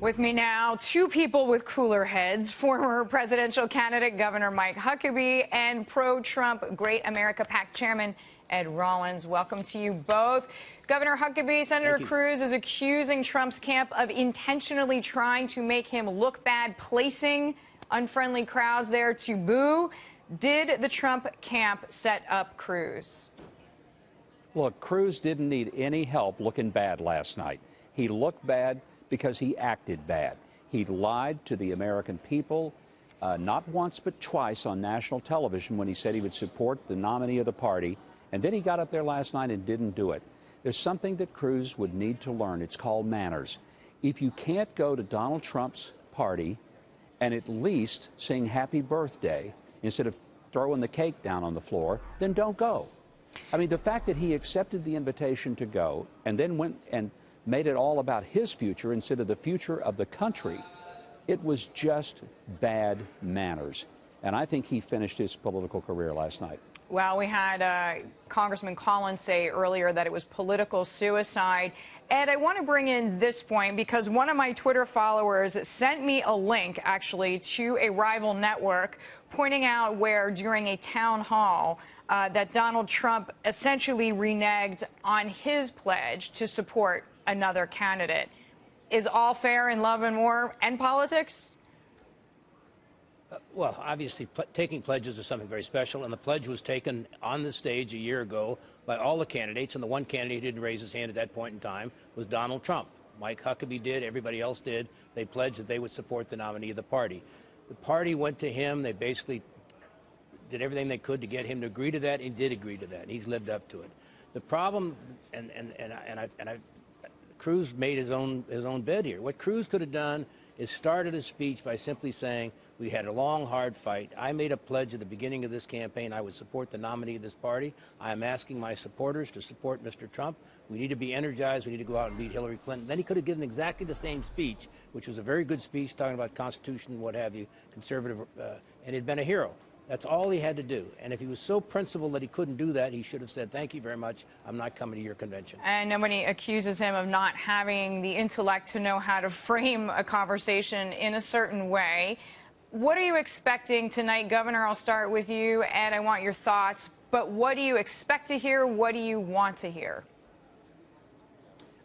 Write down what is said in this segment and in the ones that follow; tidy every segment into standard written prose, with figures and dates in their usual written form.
With me now, two people with cooler heads, former presidential candidate Governor Mike Huckabee and pro-Trump Great America PAC Chairman Ed Rollins. Welcome to you both. Governor Huckabee, Senator Cruz is accusing Trump's camp of intentionally trying to make him look bad, placing unfriendly crowds there to boo. Did the Trump camp set up Cruz? Look, Cruz didn't need any help looking bad last night. He looked bad because he acted bad. He lied to the American people, not once but twice on national television when he said he would support the nominee of the party, and then he got up there last night and didn't do it. There's something that Cruz would need to learn. It's called manners. If you can't go to Donald Trump's party and at least sing happy birthday instead of throwing the cake down on the floor, then don't go. I mean, the fact that he accepted the invitation to go and then went and made it all about his future instead of the future of the country, it was just bad manners. And I think he finished his political career last night. Well, we had Congressman Collins say earlier that it was political suicide. Ed, I want to bring in this point because one of my Twitter followers sent me a link, actually, to a rival network pointing out where during a town hall that Donald Trump essentially reneged on his pledge to support another candidate. Is all fair in love and war and politics? Well, obviously, taking pledges is something very special, and the pledge was taken on the stage a year ago by all the candidates, and the one candidate who didn't raise his hand at that point in time was Donald Trump. Mike Huckabee did, everybody else did. They pledged that they would support the nominee of the party. The party went to him. They basically did everything they could to get him to agree to that, and he did agree to that, and he's lived up to it. The problem, Cruz made his own bed here. What Cruz could have done is started his speech by simply saying, we had a long, hard fight. I made a pledge at the beginning of this campaign I would support the nominee of this party. I am asking my supporters to support Mr. Trump. We need to be energized. We need to go out and beat Hillary Clinton. Then he could have given exactly the same speech, which was a very good speech talking about Constitution and what have you, conservative, and he'd been a hero. That's all he had to do. And if he was so principled that he couldn't do that, he should have said, thank you very much, I'm not coming to your convention. And nobody accuses him of not having the intellect to know how to frame a conversation in a certain way. What are you expecting tonight, Governor? I'll start with you, Ed. I want your thoughts. But what do you expect to hear? What do you want to hear?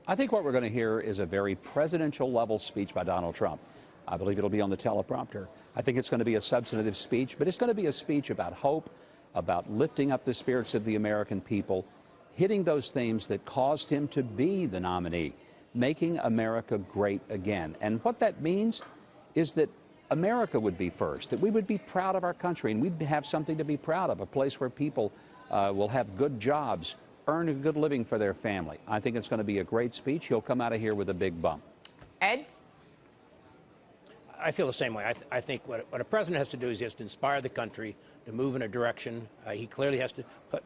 I think what we're going to hear is a very presidential-level speech by Donald Trump. I believe it'll be on the teleprompter. I think it's going to be a substantive speech, but it's going to be a speech about hope, about lifting up the spirits of the American people, hitting those themes that caused him to be the nominee, making America great again. And what that means is that America would be first, that we would be proud of our country, and we'd have something to be proud of, a place where people will have good jobs, earn a good living for their family. I think it's going to be a great speech. He'll come out of here with a big bump. Ed? I feel the same way. I think what a president has to do is he has to inspire the country to move in a direction. He clearly has to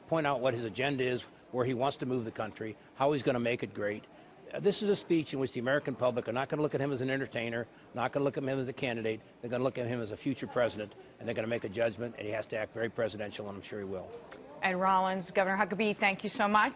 point out what his agenda is, where he wants to move the country, how he's going to make it great. This is a speech in which the American public are not going to look at him as an entertainer, not going to look at him as a candidate. They're going to look at him as a future president, and they're going to make a judgment, and he has to act very presidential, and I'm sure he will. Ed Rollins, Governor Huckabee, thank you so much.